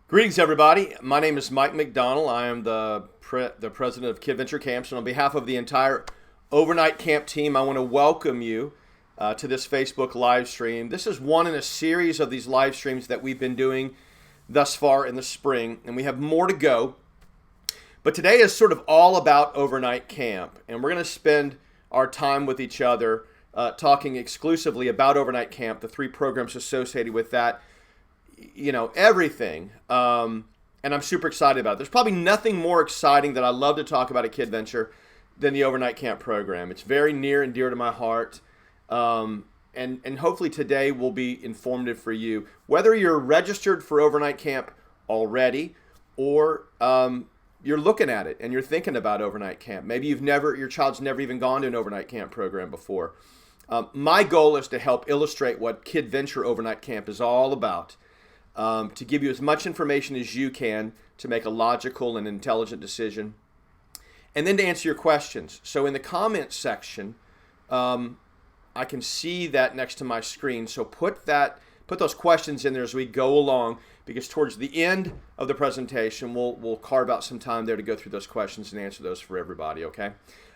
Greetings, everybody. My name is Mike McDonell. I am the president of Kidventure Camps, and on behalf of the entire overnight camp team, I want to welcome you to this Facebook live stream. This is one in a series of these live streams that we've been doing thus far in the spring, and we have more to go. But today is sort of all about overnight camp, and we're going to spend our time with each other talking exclusively about overnight camp, the three programs associated with that, everything. And I'm super excited about it. There's probably nothing more exciting that I love to talk about at Kidventure than the overnight camp program. It's very near and dear to my heart. And hopefully today will be informative for you. Whether you're registered for overnight camp already or you're looking at it and you're thinking about overnight camp. Maybe your child's never even gone to an overnight camp program before. My goal is to help illustrate what Kidventure overnight camp is all about. To give you as much information as you can to make a logical and intelligent decision, and then to answer your questions. So in the comments section, I can see that next to my screen. So put those questions in there as we go along, because towards the end of the presentation, we'll carve out some time there to go through those questions and answer those for everybody. Okay.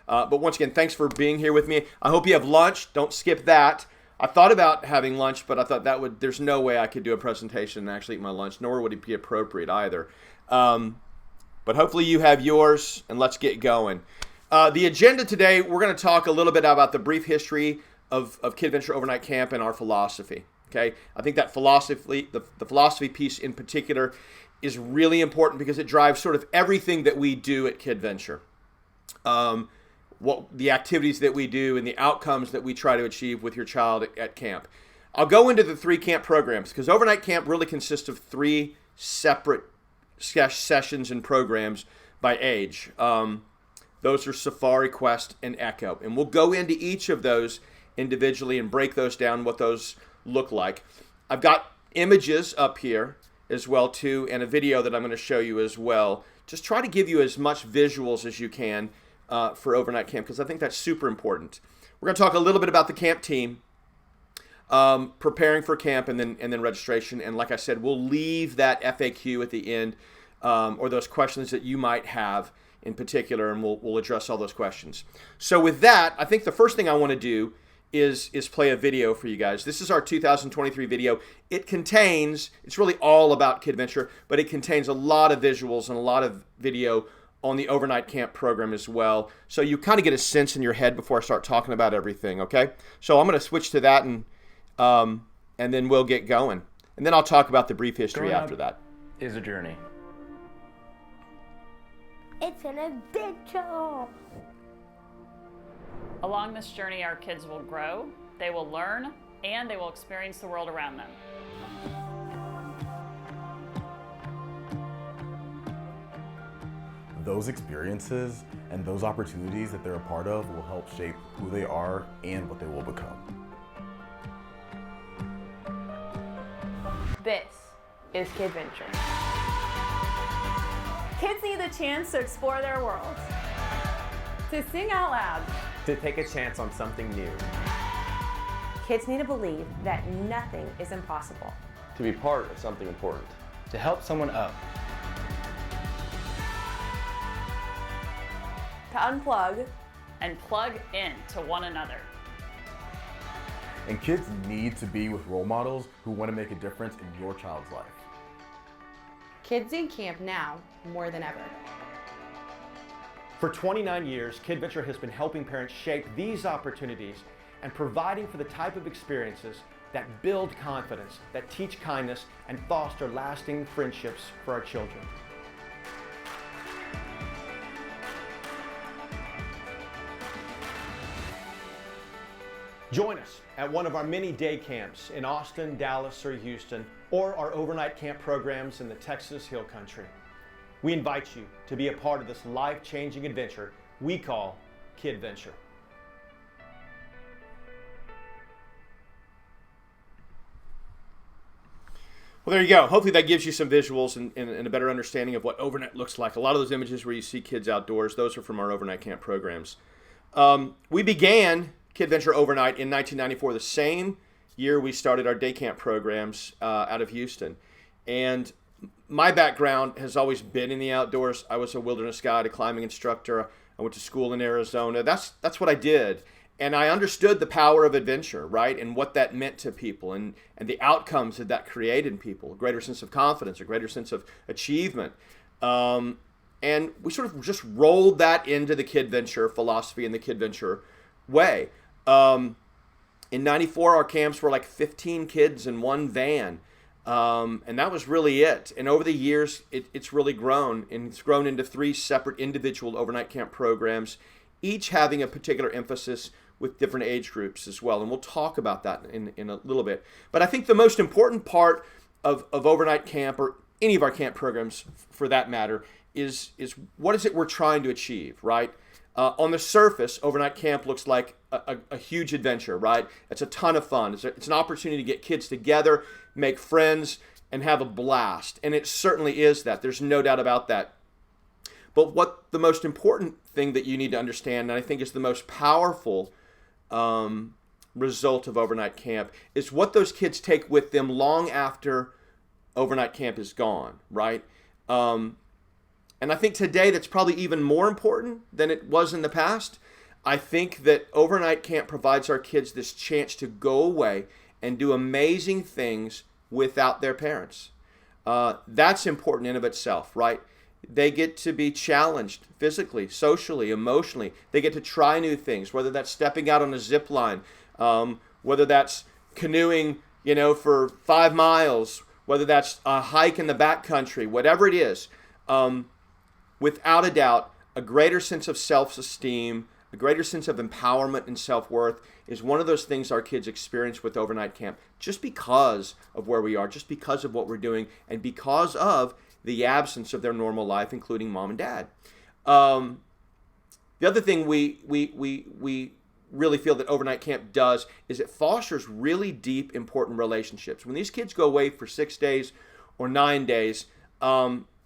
But once again, thanks for being here with me. I hope you have lunch. Don't skip that. I thought about having lunch, but I thought there's no way I could do a presentation and actually eat my lunch, nor would it be appropriate either. But hopefully you have yours, and let's get going. The agenda today, we're going to talk a little bit about the brief history of Kidventure Overnight Camp and our philosophy. Okay, I think that philosophy, the philosophy piece in particular, is really important because it drives sort of everything that we do at Kidventure. What the activities that we do and the outcomes that we try to achieve with your child at camp. I'll go into the three camp programs because overnight camp really consists of three separate sessions and programs by age. Those are Safari, Quest, and Echo. And we'll go into each of those individually and break those down, what those look like. I've got images up here as well too, and a video that I'm going to show you as well. Just try to give you as much visuals as you can for overnight camp, because I think that's super important. We're going to talk a little bit about the camp team, preparing for camp, and then registration. And like I said, we'll leave that FAQ at the end, or those questions that you might have in particular, and we'll address all those questions. So with that, I think the first thing I want to do is play a video for you guys. This is our 2023 video. It's really all about Kidventure, but it contains a lot of visuals and a lot of video on the overnight camp program as well. So you kind of get a sense in your head before I start talking about everything, okay? So I'm going to switch to that and then we'll get going. And then I'll talk about the brief history after that. Is a journey. It's an adventure. Along this journey, our kids will grow, they will learn, and they will experience the world around them. Those experiences and those opportunities that they're a part of will help shape who they are and what they will become. This is Kidventure. Kids need the chance to explore their world, to sing out loud, To take a chance on something new. kids need to believe that nothing is impossible. To be part of something important. To help someone up. To unplug And plug in to one another. And kids need to be with role models who want to make a difference in your child's life. Kids need camp now more than ever. For 29 years, Kidventure has been helping parents shape these opportunities and providing for the type of experiences that build confidence, that teach kindness, and foster lasting friendships for our children. Join us at one of our many day camps in Austin, Dallas, or Houston, or our overnight camp programs in the Texas Hill Country. We invite you to be a part of this life-changing adventure we call Kidventure. Well, there you go. Hopefully that gives you some visuals and a better understanding of what overnight looks like. A lot of those images where you see kids outdoors, those are from our overnight camp programs. We began Kidventure Overnight in 1994, the same year we started our day camp programs out of Houston. And my background has always been in the outdoors. I was a wilderness guide, a climbing instructor. I went to school in Arizona. That's what I did. And I understood the power of adventure, right? And what that meant to people and the outcomes that created in people, a greater sense of confidence, a greater sense of achievement. And we sort of just rolled that into the Kidventure philosophy and the Kidventure way. In 94, our camps were like 15 kids in one van. And that was really it. And over the years, it's really grown. And it's grown into 3 separate individual overnight camp programs, each having a particular emphasis with different age groups as well. And we'll talk about that in a little bit. But I think the most important part of overnight camp, or any of our camp programs for that matter, is what is it we're trying to achieve, right? On the surface, overnight camp looks like a huge adventure, right? It's a ton of fun. It's an opportunity to get kids together, make friends, and have a blast. And it certainly is that. There's no doubt about that. But what the most important thing that you need to understand, and I think is the most powerful result of overnight camp, is what those kids take with them long after overnight camp is gone, right? And I think today that's probably even more important than it was in the past. I think that overnight camp provides our kids this chance to go away and do amazing things without their parents. That's important in of itself, right? They get to be challenged physically, socially, emotionally. They get to try new things, whether that's stepping out on a zip line, whether that's canoeing, for 5 miles, whether that's a hike in the backcountry, whatever it is. Without a doubt, a greater sense of self-esteem, a greater sense of empowerment and self-worth is one of those things our kids experience with overnight camp, just because of where we are, just because of what we're doing, and because of the absence of their normal life, including mom and dad. The other thing we really feel that overnight camp does is it fosters really deep, important relationships. When these kids go away for 6 days or 9 days,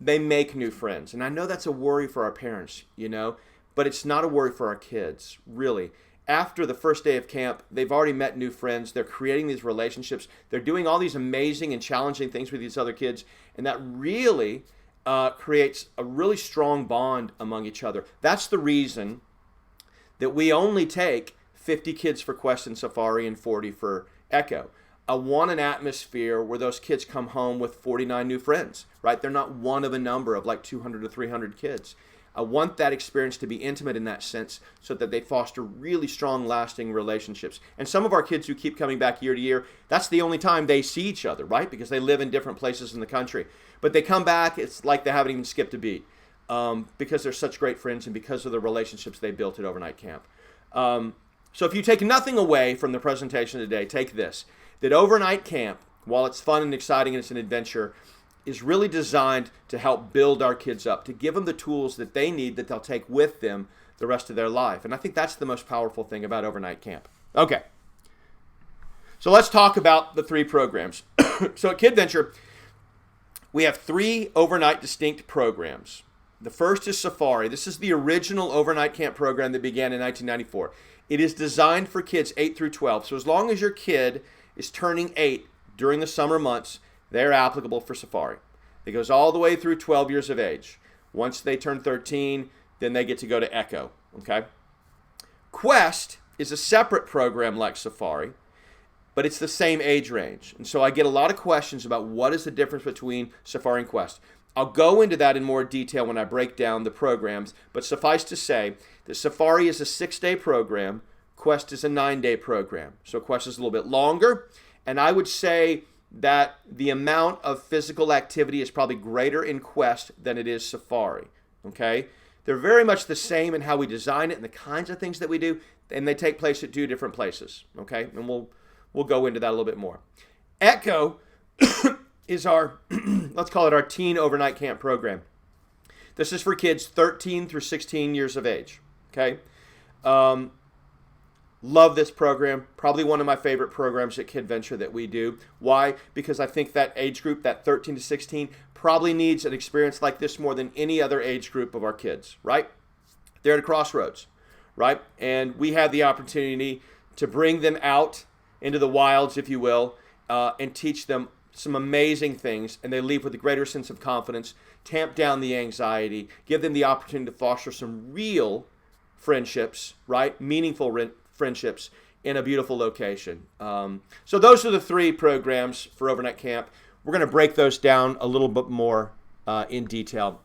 they make new friends. And I know that's a worry for our parents, but it's not a worry for our kids, really. After the first day of camp, they've already met new friends. They're creating these relationships. They're doing all these amazing and challenging things with these other kids. And that really creates a really strong bond among each other. That's the reason that we only take 50 kids for Quest and Safari and 40 for Echo. I want an atmosphere where those kids come home with 49 new friends, right? They're not one of a number of like 200 to 300 kids. I want that experience to be intimate in that sense so that they foster really strong, lasting relationships. And some of our kids who keep coming back year to year, that's the only time they see each other, right? Because they live in different places in the country. But they come back, it's like they haven't even skipped a beat because they're such great friends and because of the relationships they built at overnight camp. So if you take nothing away from the presentation today, take this. That overnight camp, while it's fun and exciting and it's an adventure, is really designed to help build our kids up, to give them the tools that they need that they'll take with them the rest of their life. And I think that's the most powerful thing about overnight camp. Okay. So let's talk about the 3 programs. So at Kidventure, we have 3 overnight distinct programs. The first is Safari. This is the original overnight camp program that began in 1994. It is designed for kids 8 through 12. So as long as your kid is turning 8 during the summer months, they're applicable for Safari. It goes all the way through 12 years of age. Once they turn 13, then they get to go to Echo, okay? Quest is a separate program like Safari, but it's the same age range. And so I get a lot of questions about what is the difference between Safari and Quest. I'll go into that in more detail when I break down the programs, but suffice to say that Safari is a 6-day program, Quest is a 9-day program. So Quest is a little bit longer, and I would say that the amount of physical activity is probably greater in Quest than it is Safari, okay? They're very much the same in how we design it and the kinds of things that we do, and they take place at 2 different places, okay? And we'll go into that a little bit more. Echo is our, let's call it our teen overnight camp program. This is for kids 13 through 16 years of age, okay? Love this program. Probably one of my favorite programs at Kidventure that we do. Why? Because I think that age group, that 13 to 16, probably needs an experience like this more than any other age group of our kids, right? They're at a crossroads, right? And we have the opportunity to bring them out into the wilds, if you will, and teach them some amazing things, and they leave with a greater sense of confidence, tamp down the anxiety, give them the opportunity to foster some real friendships, right? Meaningful friendships in a beautiful location. So those are the 3 programs for overnight camp. We're going to break those down a little bit more in detail,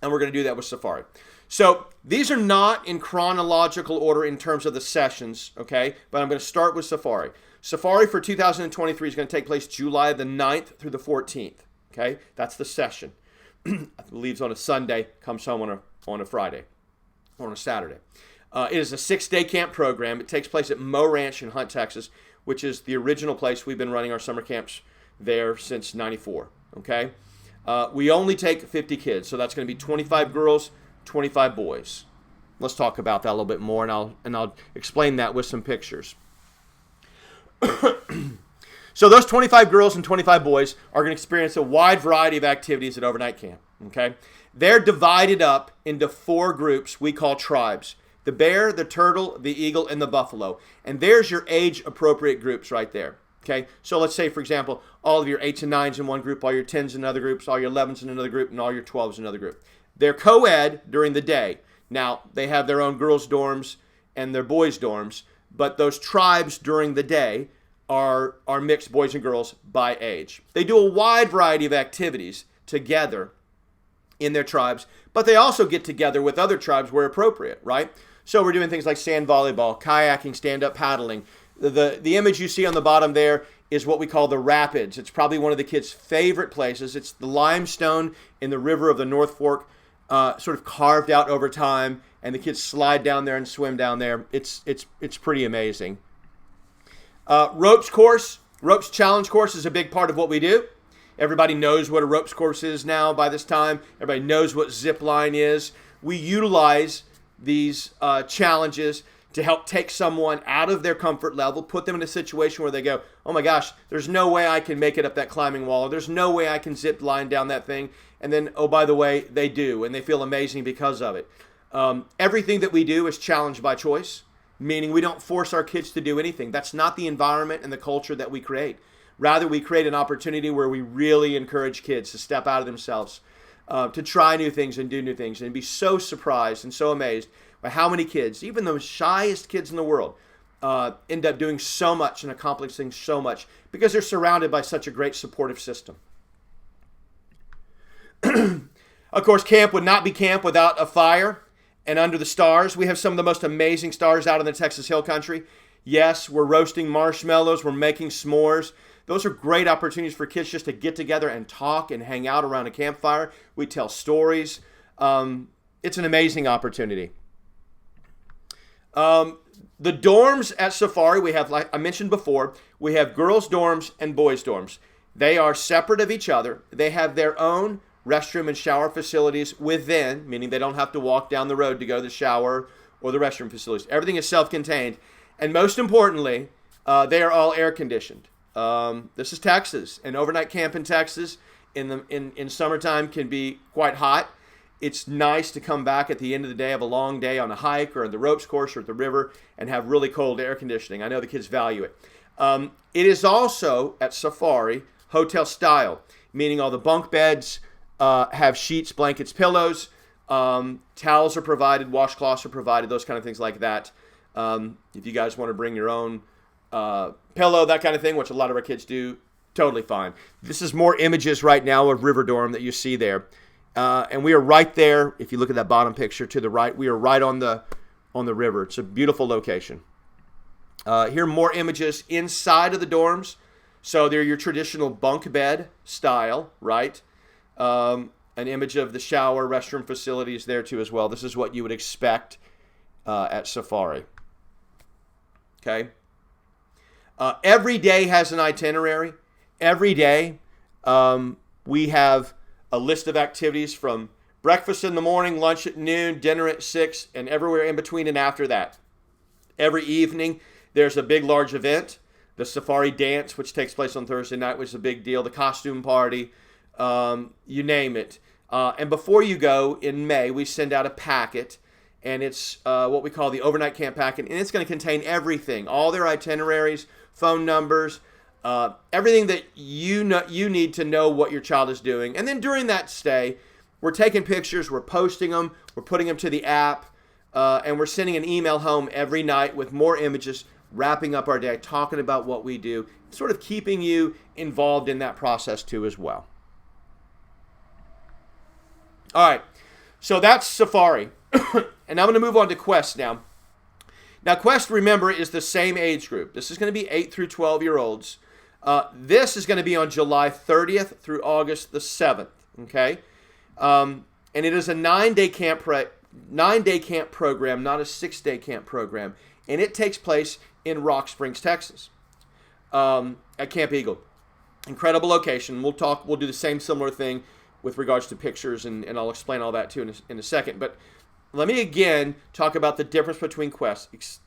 and we're going to do that with Safari. So these are not in chronological order in terms of the sessions, okay? But I'm going to start with Safari. Safari for 2023 is going to take place July the 9th through the 14th, okay? That's the session. Leaves on a Sunday, comes home on a Friday or on a Saturday. It is a 6-day camp program. It takes place at Mo Ranch in Hunt, Texas, which is the original place we've been running our summer camps there since '94, okay? We only take 50 kids, so that's going to be 25 girls, 25 boys. Let's talk about that a little bit more, and I'll explain that with some pictures. So those 25 girls and 25 boys are going to experience a wide variety of activities at overnight camp, okay? They're divided up into 4 groups we call tribes: the bear, the turtle, the eagle, and the buffalo. And there's your age-appropriate groups right there, okay? So let's say, for example, all of your 8s and 9s in one group, all your 10s in another group, all your 11s in another group, and all your 12s in another group. They're co-ed during the day. Now, they have their own girls' dorms and their boys' dorms, but those tribes during the day are mixed boys and girls by age. They do a wide variety of activities together in their tribes, but they also get together with other tribes where appropriate, right? So we're doing things like sand volleyball, kayaking, stand-up paddling. The image you see on the bottom there is what we call the rapids. It's probably one of the kids' favorite places. It's the limestone in the river of the North Fork, sort of carved out over time, and the kids slide down there and swim down there. It's pretty amazing. Ropes challenge course is a big part of what we do. Everybody knows what a ropes course is now by this time. Everybody knows what zip line is. We utilize these challenges to help take someone out of their comfort level, put them in a situation where they go, oh my gosh, there's no way I can make it up that climbing wall. Or there's no way I can zip line down that thing. And then, oh, by the way, they do, and they feel amazing because of it. Everything that we do is challenged by choice, meaning we don't force our kids to do anything. That's not the environment and the culture that we create. Rather, we create an opportunity where we really encourage kids to step out of themselves, to try new things and do new things, and be so surprised and so amazed by how many kids, even the shyest kids in the world, end up doing so much and accomplishing so much because they're surrounded by such a great supportive system. Of course, camp would not be camp without a fire. And under the stars, we have some of the most amazing stars out in the Texas Hill Country. Yes, we're roasting marshmallows, we're making s'mores. Those are great opportunities for kids just to get together and talk and hang out around a campfire. We tell stories. It's an amazing opportunity. The dorms at Safari, we have, like I mentioned before, we have girls' dorms and boys' dorms. They are separate of each other. They have their own restroom and shower facilities within, meaning they don't have to walk down the road to go to the shower or the restroom facilities. Everything is self-contained. And most importantly, they are all air-conditioned. This is Texas, and overnight camp in Texas in summertime can be quite hot. It's nice to come back at the end of the day of a long day on a hike or the ropes course or at the river and have really cold air conditioning. I know the kids value it. It is also, at Safari, hotel style, meaning all the bunk beds have sheets, blankets, pillows. Towels are provided, washcloths are provided, those kind of things like that. If you guys want to bring your own pillow, that kind of thing, which a lot of our kids do, totally fine. This is more images right now of River Dorm that you see there. And we are right there. If you look at that bottom picture to the right, we are right on the river. It's a beautiful location. Here are more images inside of the dorms. So they're your traditional bunk bed style, right? An image of the shower, restroom facilities there too as well. This is what you would expect at Safari. Okay. Every day has an itinerary. Every day we have a list of activities from breakfast in the morning, lunch at noon, dinner at 6, and everywhere in between and after that. Every evening there's a big, large event. The Safari Dance, which takes place on Thursday night, which is a big deal. The costume party, you name it. And before you go, in May, we send out a packet, and it's what we call the overnight camp packet, and it's going to contain everything, all their itineraries, phone numbers, everything that you need to know what your child is doing. And then during that stay, we're taking pictures, we're posting them, we're putting them to the app, and we're sending an email home every night with more images, wrapping up our day, talking about what we do, sort of keeping you involved in that process too as well. All right, so that's Safari. And I'm going to move on to Quest now. Now, Quest, remember, is the same age group. This is going to be 8 through 12-year-olds. This is going to be on July 30th through August the 7th, okay? And it is a 9-day camp program, not a 6-day camp program. And it takes place in Rock Springs, Texas, at Camp Eagle. Incredible location. We'll do the same similar thing with regards to pictures, and I'll explain all that too in a second. But let me again talk about the difference between quests,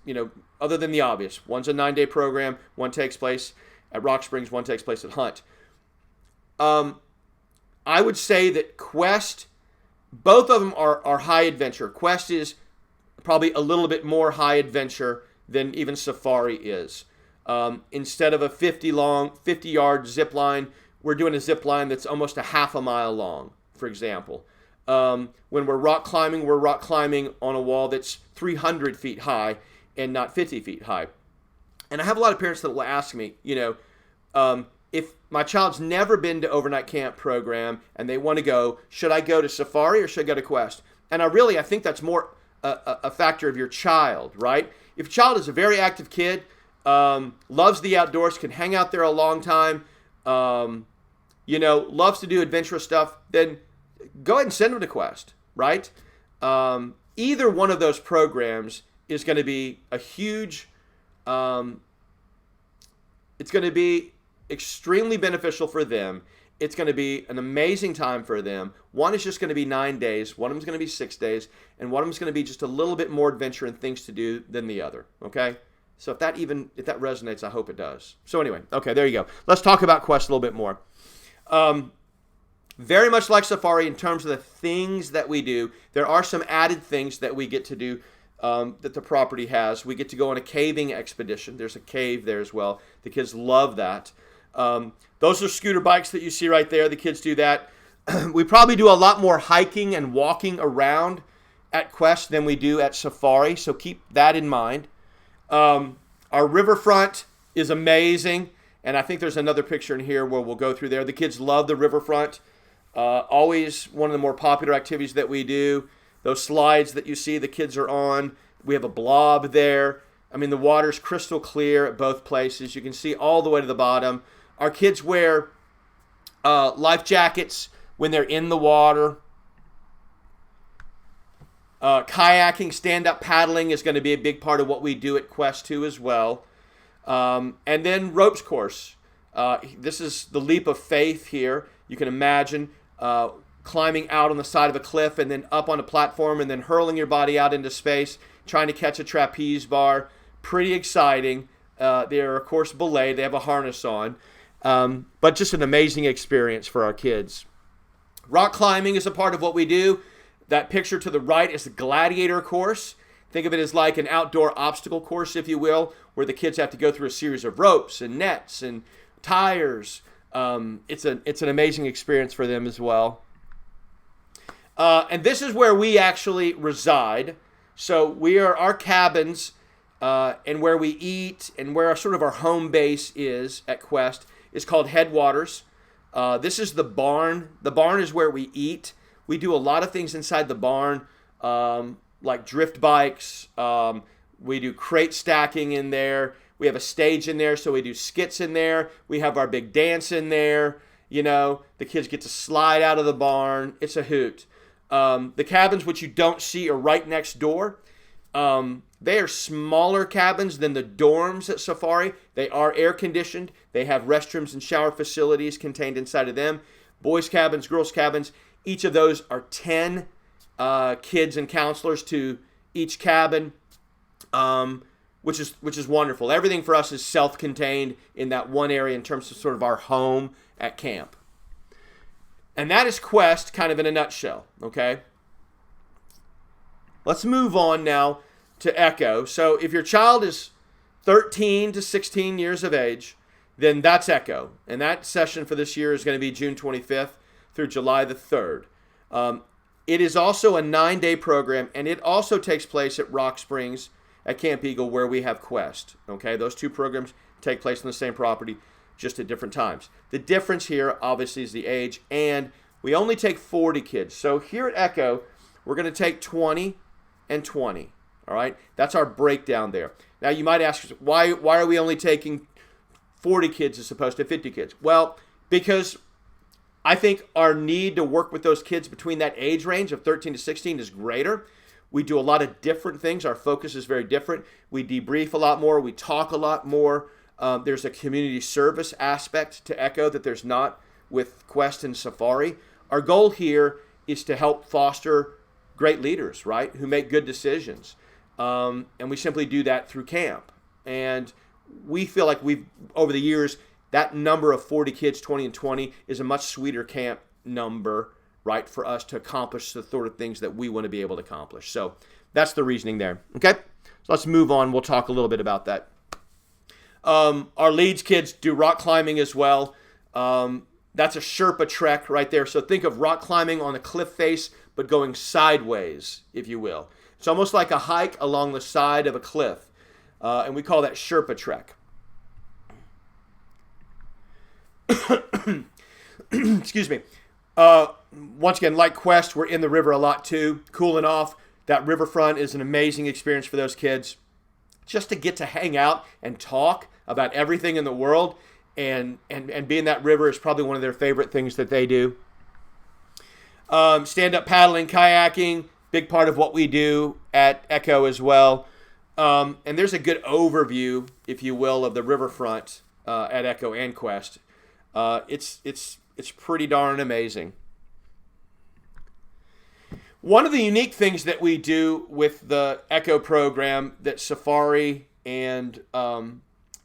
other than the obvious. One's a 9-day program, one takes place at Rock Springs, one takes place at Hunt. I would say that Quest, both of them are high adventure. Quest is probably a little bit more high adventure than even Safari is. Instead of a 50-yard zip line, we're doing a zip line that's almost a half a mile long, for example. When we're rock climbing on a wall that's 300 feet high and not 50 feet high. And I have a lot of parents that will ask me, if my child's never been to overnight camp program and they want to go, should I go to Safari or should I go to Quest? And I think that's more a factor of your child, right? If your child is a very active kid, loves the outdoors, can hang out there a long time, loves to do adventurous stuff, then go ahead and send them to Quest, right? Either one of those programs is going to be a huge, it's going to be extremely beneficial for them. It's going to be an amazing time for them. One is just going to be 9 days, one of them is going to be 6 days, and one of them is going to be just a little bit more adventure and things to do than the other, okay? So if that resonates, I hope it does. So anyway, okay, there you go. Let's talk about Quest a little bit more. Very much like Safari in terms of the things that we do. There are some added things that we get to do that the property has. We get to go on a caving expedition. There's a cave there as well. The kids love that. Those are scooter bikes that you see right there. The kids do that. We probably do a lot more hiking and walking around at Quest than we do at Safari, so keep that in mind. Our riverfront is amazing, and I think there's another picture in here where we'll go through there. The kids love the riverfront. Always one of the more popular activities that we do. Those slides that you see the kids are on. We have a blob there. I mean, the water's crystal clear at both places. You can see all the way to the bottom. Our kids wear life jackets when they're in the water. Kayaking, stand-up paddling is going to be a big part of what we do at Quest 2 as well. And then ropes course. This is the leap of faith here. You can imagine climbing out on the side of a cliff and then up on a platform and then hurling your body out into space, trying to catch a trapeze bar. Pretty exciting. They're, of course, belay. They have a harness on. But just an amazing experience for our kids. Rock climbing is a part of what we do. That picture to the right is the gladiator course. Think of it as like an outdoor obstacle course, if you will, where the kids have to go through a series of ropes and nets and tires. It's an amazing experience for them as well. And this is where we actually reside. So our cabins and where we eat and where our home base is at Quest is called Headwaters. This is the barn. The barn is where we eat. We do a lot of things inside the barn, like drift bikes. We do crate stacking in there. We have a stage in there, so we do skits in there. We have our big dance in there. The kids get to slide out of the barn. It's a hoot. The cabins, which you don't see, are right next door. They are smaller cabins than the dorms at Safari. They are air-conditioned. They have restrooms and shower facilities contained inside of them. Boys' cabins, girls' cabins. Each of those are 10 kids and counselors to each cabin, which is wonderful. Everything for us is self-contained in that one area in terms of sort of our home at camp. And that is Quest kind of in a nutshell, okay? Let's move on now to Echo. So if your child is 13 to 16 years of age, then that's Echo. And that session for this year is going to be June 25th through July the 3rd. It is also a 9-day program, and it also takes place at Rock Springs at Camp Eagle, where we have Quest. Okay, those two programs take place on the same property, just at different times. The difference here, obviously, is the age, and we only take 40 kids. So here at Echo, we're going to take 20 and 20. All right, that's our breakdown there. Now, you might ask, why are we only taking 40 kids as opposed to 50 kids? Well, because I think our need to work with those kids between that age range of 13 to 16 is greater. We do a lot of different things. Our focus is very different. We debrief a lot more. We talk a lot more. There's a community service aspect to Echo that there's not with Quest and Safari. Our goal here is to help foster great leaders, right, who make good decisions. And we simply do that through camp. And we feel like over the years, that number of 40 kids, 20 and 20, is a much sweeter camp number, right, for us to accomplish the sort of things that we want to be able to accomplish. So that's the reasoning there. Okay, so let's move on. We'll talk a little bit about that. Our Leeds kids do rock climbing as well. That's a Sherpa trek right there. So think of rock climbing on a cliff face, but going sideways, if you will. It's almost like a hike along the side of a cliff. And we call that Sherpa trek. Excuse me. Once again, like Quest, we're in the river a lot too, cooling off. That riverfront is an amazing experience for those kids. Just to get to hang out and talk about everything in the world and be in that river is probably one of their favorite things that they do. Stand-up paddling, kayaking, big part of what we do at Echo as well. And there's a good overview, if you will, of the riverfront at Echo and Quest. It's pretty darn amazing. One of the unique things that we do with the Echo program that Safari and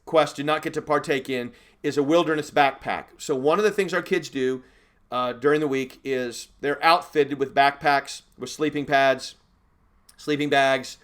Quest do not get to partake in is a wilderness backpack. So one of the things our kids do during the week is they're outfitted with backpacks, with sleeping pads, sleeping bags,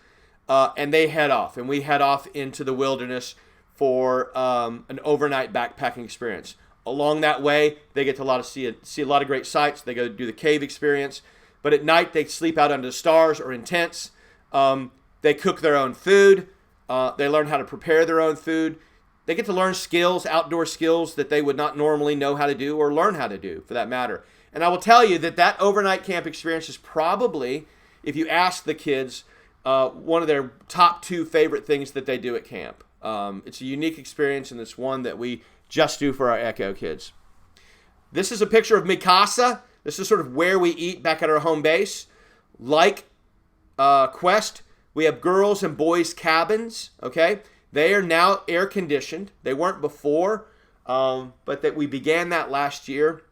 and they head off. And we head off into the wilderness for an overnight backpacking experience. Along that way, they get to see a lot of great sights. They go do the cave experience. But at night, they sleep out under the stars or in tents. They cook their own food. They learn how to prepare their own food. They get to learn skills, outdoor skills that they would not normally know how to do or learn how to do, for that matter. And I will tell you that overnight camp experience is probably, if you ask the kids, one of their top 2 favorite things that they do at camp. It's a unique experience, and it's one that we just do for our Echo kids. This is a picture of Mikasa. This is sort of where we eat back at our home base. Like Quest, we have girls and boys cabins, okay? They are now air conditioned. They weren't before, but that we began that last year.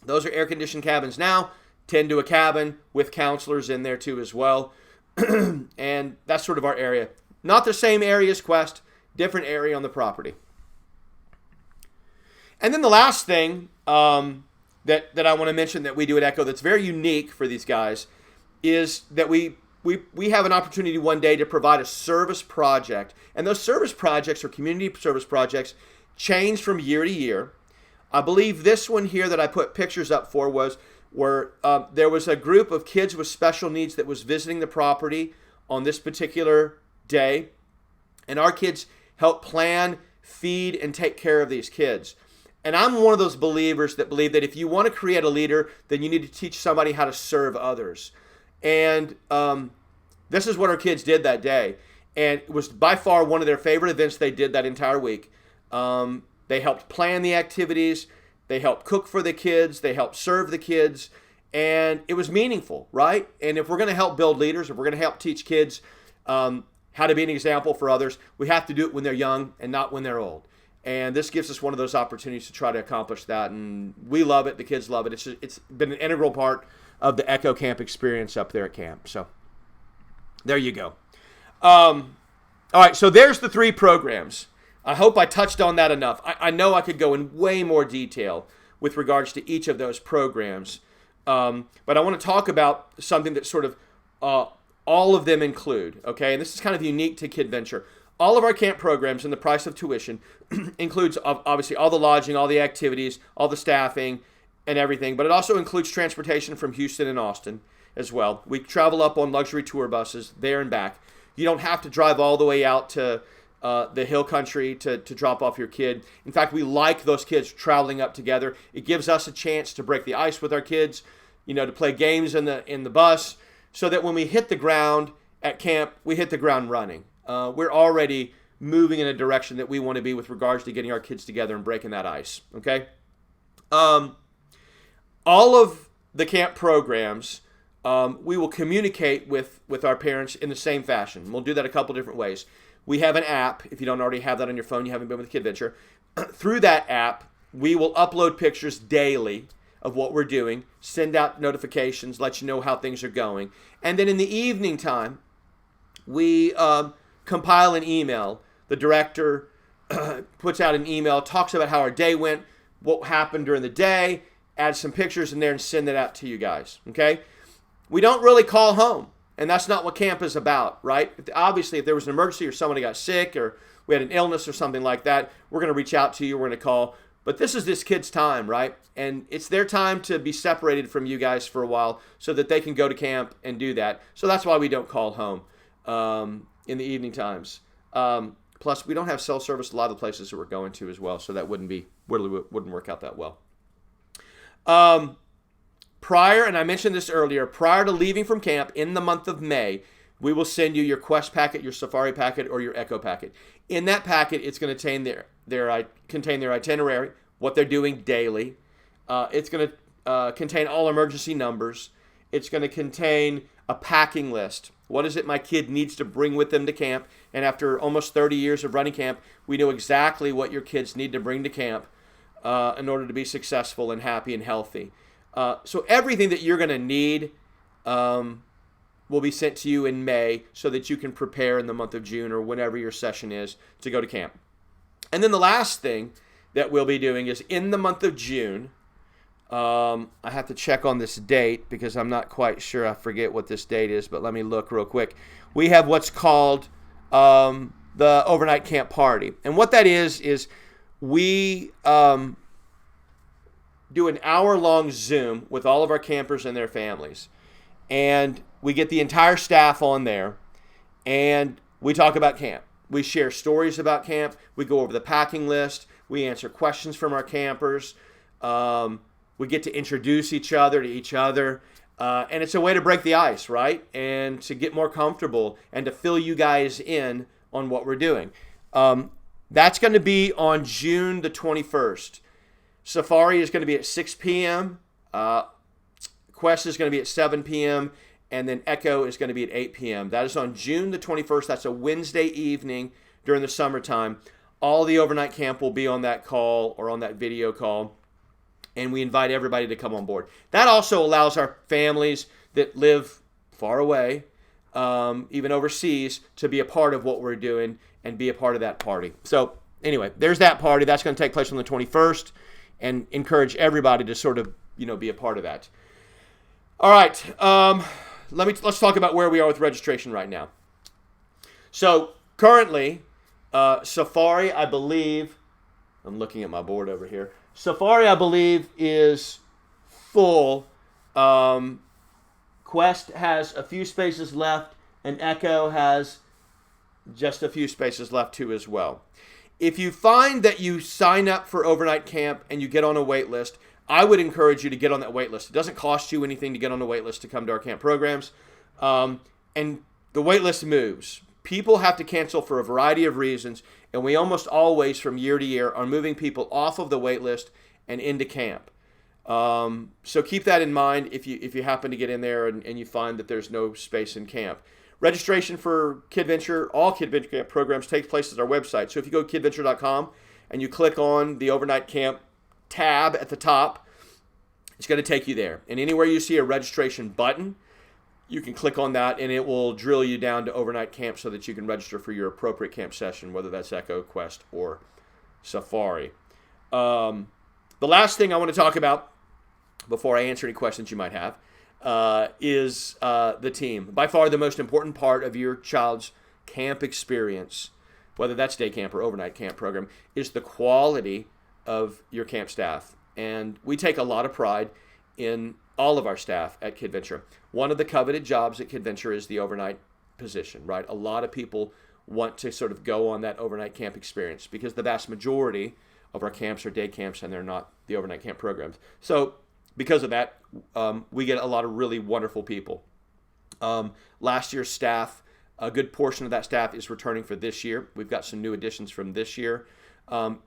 Those are air conditioned cabins now. 10 to a cabin with counselors in there too as well. And that's sort of our area. Not the same area as Quest, different area on the property. And then the last thing that I want to mention that we do at Echo that's very unique for these guys is that we have an opportunity one day to provide a service project. And those service projects or community service projects change from year to year. I believe this one here that I put pictures up for was where there was a group of kids with special needs that was visiting the property on this particular day. And our kids helped plan, feed, and take care of these kids. And I'm one of those believers that believe that if you want to create a leader, then you need to teach somebody how to serve others. And this is what our kids did that day. And it was by far one of their favorite events they did that entire week. They helped plan the activities. They helped cook for the kids. They helped serve the kids. And it was meaningful, right? And if we're going to help build leaders, if we're going to help teach kids how to be an example for others, we have to do it when they're young and not when they're old. And this gives us one of those opportunities to try to accomplish that. And we love it. The kids love it. It's been an integral part of the Echo Camp experience up there at camp. So there you go. All right, so there's the 3 programs. I hope I touched on that enough. I know I could go in way more detail with regards to each of those programs. But I want to talk about something that sort of all of them include, okay? And this is kind of unique to Kidventure. all of our camp programs and the price of tuition includes obviously all the lodging, all the activities, all the staffing, and everything. But it also includes transportation from Houston and Austin as well. We travel up on luxury tour buses there and back. You don't have to drive all the way out to the hill country to drop off your kid. In fact, we like those kids traveling up together. It gives us a chance to break the ice with our kids, to play games in the bus, so that when we hit the ground at camp, we hit the ground running. We're already moving in a direction that we want to be with regards to getting our kids together and breaking that ice. Okay. All of the camp programs, we will communicate with our parents in the same fashion. We'll do that a couple different ways. We have an app. If you don't already have that on your phone, you haven't been with Kidventure. Through that app, we will upload pictures daily of what we're doing, send out notifications, let you know how things are going. And then in the evening time, we compile an email. The director puts out an email, talks about how our day went, what happened during the day, adds some pictures in there and send it out to you guys, okay? We don't really call home, and that's not what camp is about, right? Obviously, if there was an emergency or somebody got sick or we had an illness or something like that, we're going to reach out to you, we're going to call. But this is this kid's time, right? And it's their time to be separated from you guys for a while so that they can go to camp and do that. So that's why we don't call home in the evening times. Plus, we don't have cell service a lot of the places that we're going to as well, so that wouldn't work out that well. Prior, and I mentioned this earlier, prior to leaving from camp in the month of May, we will send you your Quest packet, your Safari packet, or your Echo packet. In that packet, it's going to contain their itinerary, what they're doing daily. It's going to contain all emergency numbers. It's going to contain a packing list. What is it my kid needs to bring with them to camp? And after almost 30 years of running camp, we know exactly what your kids need to bring to camp in order to be successful and happy and healthy. So everything that you're going to need will be sent to you in May so that you can prepare in the month of June or whenever your session is to go to camp. And then the last thing that we'll be doing is in the month of June. I have to check on this date because I'm not quite sure. I forget what this date is, but let me look real quick. We have what's called the overnight camp party. And what that is we do an hour-long Zoom with all of our campers and their families. And we get the entire staff on there, and we talk about camp. We share stories about camp. We go over the packing list. We answer questions from our campers. We get to introduce each other to each other. And it's a way to break the ice, right? And to get more comfortable and to fill you guys in on what we're doing. That's going to be on June the 21st. Safari is going to be at 6 p.m. Quest is going to be at 7 p.m. And then Echo is going to be at 8 p.m. That is on June the 21st. That's a Wednesday evening during the summertime. All the overnight camp will be on that call or on that video call. And we invite everybody to come on board. That also allows our families that live far away, even overseas, to be a part of what we're doing and be a part of that party. So anyway, there's that party. That's going to take place on the 21st, and encourage everybody to sort of, be a part of that. All right, let's talk about where we are with registration right now. So currently, Safari, I believe, I'm looking at my board over here. Safari, I believe, is full. Quest has a few spaces left, and Echo has just a few spaces left too as well. If you find that you sign up for overnight camp and you get on a wait list, I would encourage you to get on that wait list. It doesn't cost you anything to get on a wait list to come to our camp programs. And the wait list moves. People have to cancel for a variety of reasons, and we almost always, from year to year, are moving people off of the wait list and into camp. So keep that in mind if you happen to get in there and you find that there's no space in camp. Registration for Kidventure, all Kidventure camp programs, takes place at our website. So if you go to kidventure.com and you click on the overnight camp tab at the top, it's going to take you there. And anywhere you see a registration button, you can click on that and it will drill you down to overnight camp so that you can register for your appropriate camp session, whether that's Echo, Quest, or Safari. The last thing I want to talk about before I answer any questions you might have is the team. By far the most important part of your child's camp experience whether that's day camp or overnight camp program, is the quality of your camp staff. And we take a lot of pride in all of our staff at Kidventure. One of the coveted jobs at Kidventure is the overnight position, right? A lot of people want to sort of go on that overnight camp experience because the vast majority of our camps are day camps and they're not the overnight camp programs. So because of that, we get a lot of really wonderful people. Last year's staff, a good portion of that staff is returning for this year. We've got some new additions from this year.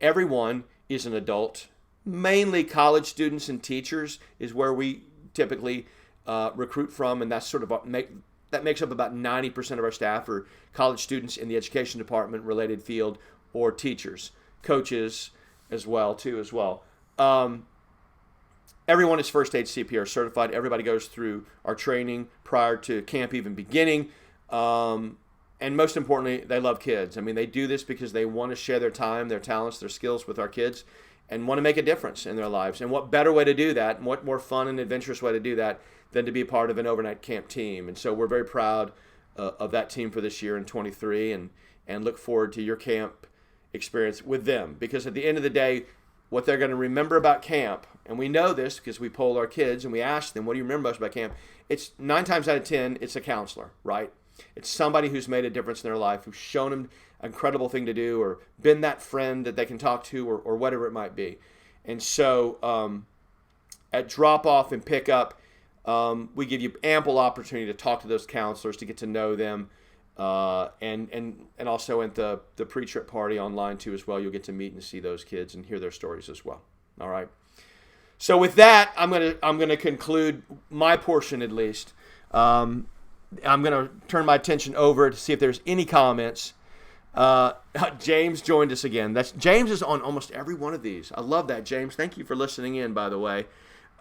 Everyone is an adult. Mainly college students and teachers is where we typically recruit from, and that's sort of that makes up about 90% of our staff are college students in the education department related field or teachers, coaches as well. Everyone is first aid CPR certified. Everybody goes through our training prior to camp even beginning. And most importantly, they love kids. I mean, they do this because they want to share their time, their talents, their skills with our kids and want to make a difference in their lives. And what better way to do that, and what more fun and adventurous way to do that than to be a part of an overnight camp team. And so we're very proud of that team for this year in 23 and look forward to your camp experience with them. Because at the end of the day, what they're going to remember about camp, and we know this because we poll our kids and we ask them, what do you remember most about camp? It's 9 times out of 10, it's a counselor, right? It's somebody who's made a difference in their life, who's shown them an incredible thing to do or been that friend that they can talk to or whatever it might be. And so at drop-off and pick-up, we give you ample opportunity to talk to those counselors, to get to know them, and also at the pre-trip party online too as well. You'll get to meet and see those kids and hear their stories as well. All right. So with that, I'm gonna conclude my portion at least. I'm going to turn my attention over to see if there's any comments. James joined us again. James is on almost every one of these. I love that, James. Thank you for listening in, by the way.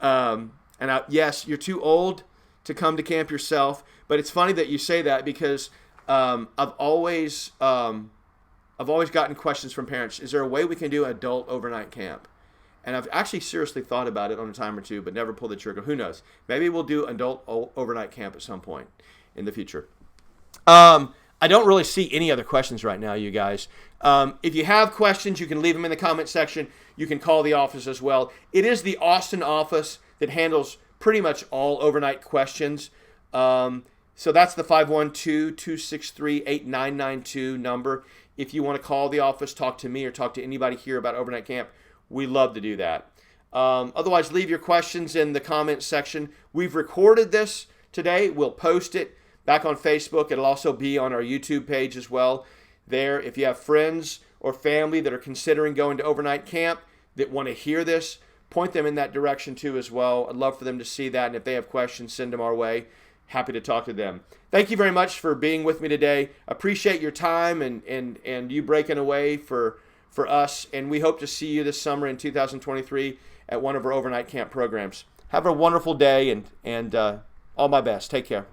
Yes, you're too old to come to camp yourself, but it's funny that you say that because I've always gotten questions from parents. Is there a way we can do adult overnight camp? And I've actually seriously thought about it on a time or two, but never pulled the trigger. Who knows? Maybe we'll do adult overnight camp at some point in the future. I don't really see any other questions right now, you guys. If you have questions, you can leave them in the comment section. You can call the office as well. It is the Austin office that handles pretty much all overnight questions. So that's the 512-263-8992 number. If you want to call the office, talk to me or talk to anybody here about overnight camp, we love to do that. Otherwise, leave your questions in the comment section. We've recorded this today. We'll post it back on Facebook. It'll also be on our YouTube page as well. There, if you have friends or family that are considering going to overnight camp that want to hear this, point them in that direction too as well. I'd love for them to see that, and if they have questions, send them our way. Happy to talk to them. Thank you very much for being with me today. Appreciate your time and you breaking away for us, and we hope to see you this summer in 2023 at one of our overnight camp programs. Have a wonderful day and all my best. Take care.